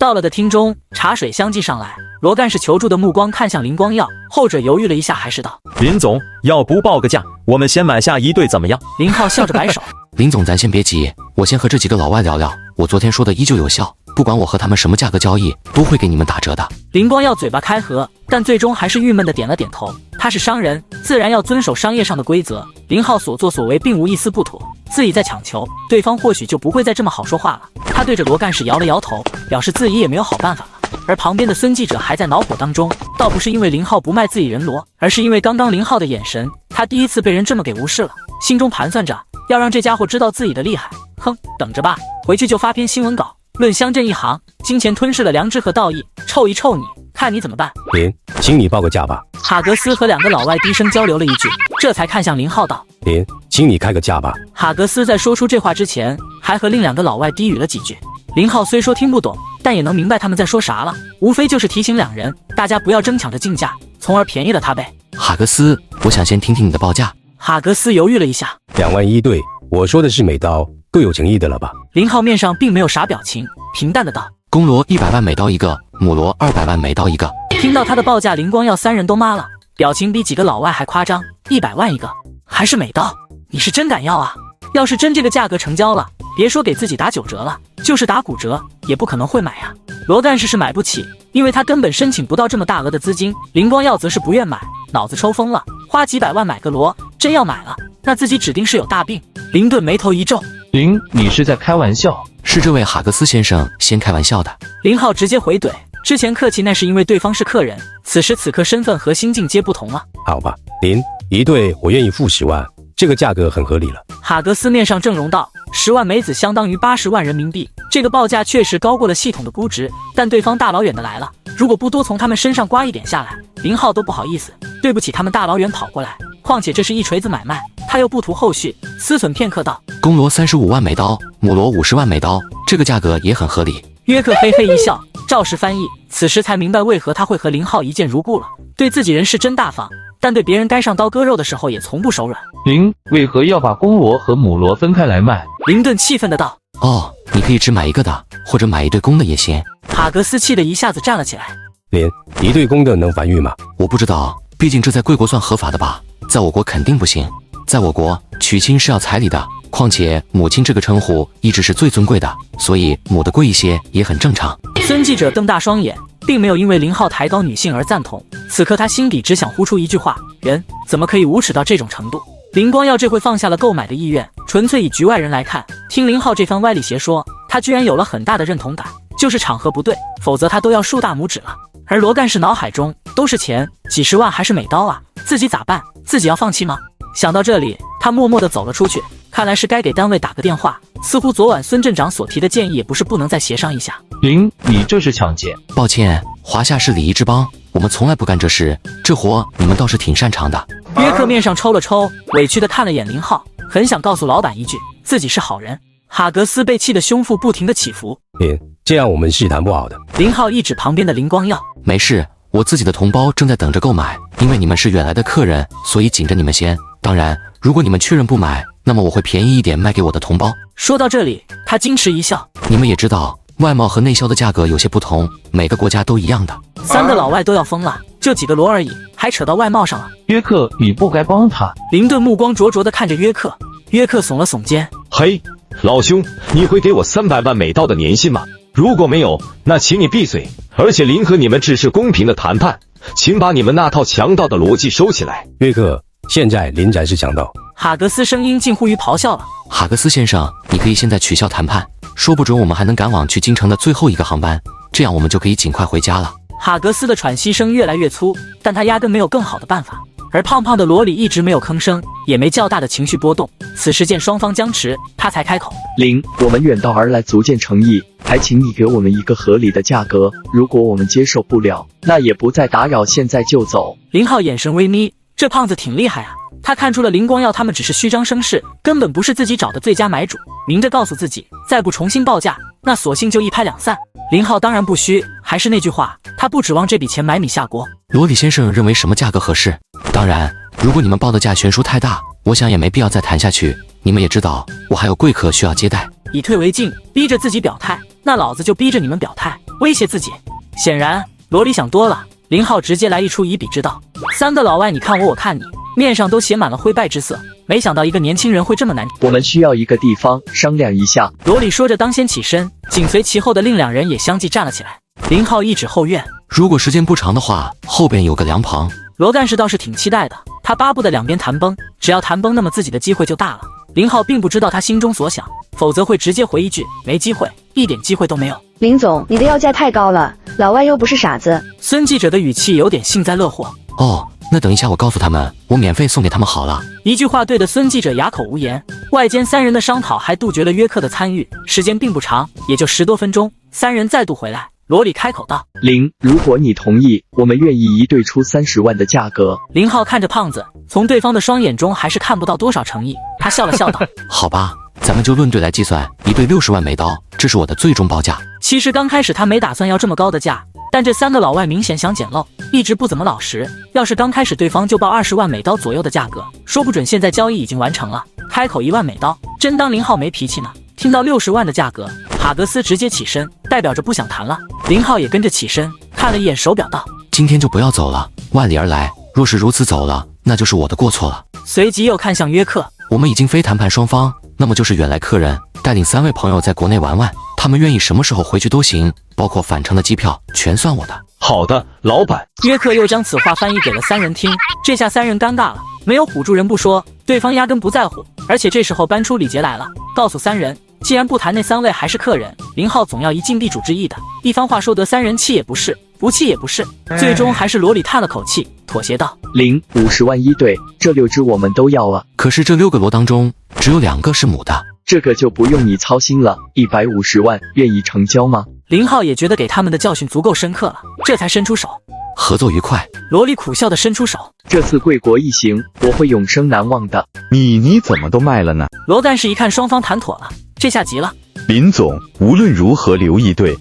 到了的厅中，茶水相继上来，罗干事求助的目光看向林光耀，后者犹豫了一下，还是道：林总，要不报个价，我们先买下一对怎么样？林浩笑着摆手：林总，咱先别急，我先和这几个老外聊聊，我昨天说的依旧有效，不管我和他们什么价格交易，都会给你们打折的。林光耀嘴巴开合，但最终还是郁闷的点了点头。他是商人，自然要遵守商业上的规则。林浩所作所为并无一丝不妥，自己在强求，对方或许就不会再这么好说话了。他对着罗干事摇了摇头，表示自己也没有好办法了。而旁边的孙记者还在恼火当中，倒不是因为林浩不卖自己人罗，而是因为刚刚林浩的眼神，他第一次被人这么给无视了，心中盘算着要让这家伙知道自己的厉害。哼，等着吧，回去就发篇新闻稿，论乡镇一行，金钱吞噬了良知和道义，臭一臭你，看你怎么办。林，请你报个价吧。哈格斯和两个老外低声交流了一句，这才看向林浩道：林，请你开个价吧。哈格斯在说出这话之前，还和另两个老外低语了几句。林浩虽说听不懂，但也能明白他们在说啥了，无非就是提醒两人，大家不要争抢着竞价，从而便宜了他呗。哈格斯，我想先听听你的报价。哈格斯犹豫了一下，2万一对，我说的是美刀，够有诚意的了吧？林浩面上并没有啥表情，平淡的道：公罗100万美刀一个，母罗200万美刀一个。听到他的报价，林光耀三人都妈了，表情比几个老外还夸张，100万一个，还是美刀，你是真敢要啊？要是真这个价格成交了，别说给自己打9折了，就是打5折也不可能会买啊。罗干事是买不起，因为他根本申请不到这么大额的资金。林光耀则是不愿买，脑子抽风了，花几百万买个罗，真要买了，那自己指定是有大病。林顿眉头一皱：林，你是在开玩笑？是这位哈格斯先生先开玩笑的。林浩直接回怼，之前客气那是因为对方是客人，此时此刻身份和心境皆不同了。好吧，林，一对我愿意付10万，这个价格很合理了。哈格斯面上正容道：10万枚子相当于80万人民币，这个报价确实高过了系统的估值，但对方大老远的来了，如果不多从他们身上刮一点下来，林浩都不好意思，对不起他们大老远跑过来，况且这是一锤子买卖，他又不图后续，思忖片刻道：公罗35万美刀，母罗50万美刀，这个价格也很合理。约克嘿嘿一笑，照实翻译，此时才明白为何他会和林浩一见如故了。对自己人是真大方，但对别人该上刀割肉的时候也从不手软。林，为何要把公罗和母罗分开来卖？林顿气愤的道：哦，你可以只买一个的，或者买一对公的也行。哈格斯气得一下子站了起来。林，一对公的能繁育吗？我不知道，毕竟这在贵国算合法的吧，在我国肯定不行。在我国，娶亲是要彩礼的，况且母亲这个称呼一直是最尊贵的，所以母的贵一些也很正常。孙记者瞪大双眼，并没有因为林浩抬高女性而赞同，此刻他心底只想呼出一句话：人怎么可以无耻到这种程度？林光耀这回放下了购买的意愿，纯粹以局外人来看，听林浩这番歪理邪说，他居然有了很大的认同感，就是场合不对，否则他都要竖大拇指了。而罗干事脑海中都是钱，几十万还是美刀啊，自己咋办？自己要放弃吗？想到这里，他默默地走了出去，看来是该给单位打个电话，似乎昨晚孙镇长所提的建议也不是不能再协商一下。林，你这是抢劫！抱歉，华夏是礼仪之邦，我们从来不干这事，这活你们倒是挺擅长的。约克面上抽了抽，委屈地看了眼林浩，很想告诉老板一句自己是好人。哈格斯被气得胸腹不停地起伏。林，这样我们是谈不好的。林浩一指旁边的林光耀：没事，我自己的同胞正在等着购买，因为你们是远来的客人，所以紧着你们先。当然，如果你们确认不买，那么我会便宜一点卖给我的同胞。说到这里，他矜持一笑：你们也知道，外贸和内销的价格有些不同，每个国家都一样的。3个老外都要疯了，就几个罗而已，还扯到外贸上了。约克，你不该帮他。林顿目光灼灼地看着约克，约克耸了耸肩：嘿，老兄，你会给我300万美刀的年薪吗？如果没有，那请你闭嘴。而且林和你们只是公平的谈判，请把你们那套强盗的逻辑收起来。约克，现在林展是强盗。哈格斯声音近乎于咆哮了：哈格斯先生，你可以现在取消谈判，说不准我们还能赶往去京城的最后一个航班，这样我们就可以尽快回家了。哈格斯的喘息声越来越粗，但他压根没有更好的办法。而胖胖的罗里一直没有吭声，也没较大的情绪波动。此时见双方僵持，他才开口：林，我们远道而来，足见诚意，还请你给我们一个合理的价格。如果我们接受不了，那也不再打扰，现在就走。林浩眼神微眯，这胖子挺厉害啊。他看出了林光耀他们只是虚张声势，根本不是自己找的最佳买主，明着告诉自己，再不重新报价，那索性就一拍两散。林浩当然不虚，还是那句话，他不指望这笔钱买米下锅。罗里先生认为什么价格合适？当然，如果你们报的价悬殊太大，我想也没必要再谈下去。你们也知道，我还有贵客需要接待。以退为进，逼着自己表态，那老子就逼着你们表态。威胁自己。显然，罗里想多了。林浩直接来一出以彼之道：3个老外你看我，我看你，面上都写满了灰败之色。没想到一个年轻人会这么难。我们需要一个地方商量一下。罗里说着，当先起身，紧随其后的另2人也相继站了起来。林浩一指后院，如果时间不长的话，后边有个凉棚。罗干事倒是挺期待的，他巴不得两边谈崩，只要谈崩，那么自己的机会就大了。林浩并不知道他心中所想，否则会直接回一句没机会，一点机会都没有。林总，你的要价太高了，老外又不是傻子。孙记者的语气有点幸灾乐祸。哦，那等一下我告诉他们，我免费送给他们好了。一句话对得孙记者哑口无言。外间3人的商讨还杜绝了约克的参与，时间并不长，也就10多分钟，3人再度回来。罗里开口道：林，如果你同意，我们愿意一对出30万的价格。林浩看着胖子，从对方的双眼中还是看不到多少诚意，他笑了笑道：好吧，咱们就论对来计算，一对60万美刀，这是我的最终报价。其实刚开始他没打算要这么高的价，但这3个老外明显想捡漏，一直不怎么老实。要是刚开始对方就报20万美刀左右的价格，说不准现在交易已经完成了。开口1万美刀，真当林浩没脾气呢。听到60万的价格，哈格斯直接起身，代表着不想谈了。林浩也跟着起身，看了一眼手表道：今天就不要走了，万里而来，若是如此走了，那就是我的过错了。随即又看向约克，我们已经非谈判双方，那么就是远来客人带领3位朋友在国内玩玩，他们愿意什么时候回去都行，包括返程的机票全算我的。好的，老板。约克又将此话翻译给了3人听，这下3人尴尬了，没有唬住人不说，对方压根不在乎，而且这时候搬出礼节来了，告诉3人，既然不谈那3位还是客人，林浩总要一尽地主之谊的。一番话说得3人气也不是，不气也不是，最终还是罗里叹了口气，妥协道：林，50万一对，这6只我们都要啊。可是这6个螺当中，只有2个是母的。这个就不用你操心了，150万，愿意成交吗？林浩也觉得给他们的教训足够深刻了，这才伸出手。合作愉快。罗里苦笑地伸出手，这次贵国一行我会永生难忘的。你怎么都卖了呢？罗干事一看双方谈妥了，这下急了。林总，无论如何留一队，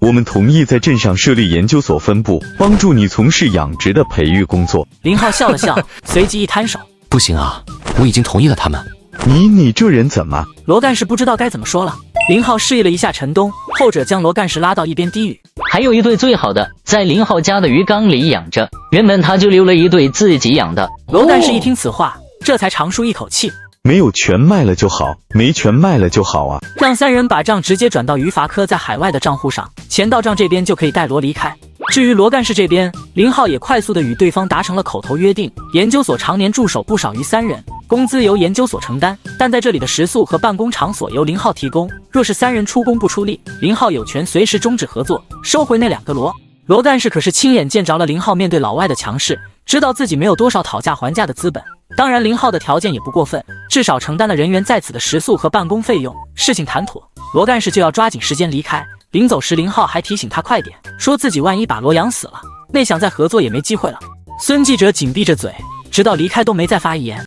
我们同意在镇上设立研究所分部，帮助你从事养殖的培育工作。林浩笑了笑，随即一摊手：不行啊，我已经同意了他们。你这人怎么？罗干事不知道该怎么说了。林浩示意了一下陈东，后者将罗干事拉到一边低语：还有一对最好的，在林浩家的鱼缸里养着，原本他就留了一对自己养的。罗干事一听此话，这才长舒一口气。没有全卖了就好，没全卖了就好啊！让3人把账直接转到于法科在海外的账户上，钱到账这边就可以带罗离开。至于罗干事这边，林浩也快速的与对方达成了口头约定，研究所常年驻守不少于3人，工资由研究所承担，但在这里的食宿和办公场所由林浩提供。若是3人出工不出力，林浩有权随时终止合作，收回那2个螺。罗干事可是亲眼见着了林浩面对老外的强势，知道自己没有多少讨价还价的资本。当然林浩的条件也不过分，至少承担了人员在此的食宿和办公费用。事情谈妥，罗干事就要抓紧时间离开。临走时林浩还提醒他快点，说自己万一把罗养死了，那想再合作也没机会了。孙记者紧闭着嘴，直到离开都没再发一言。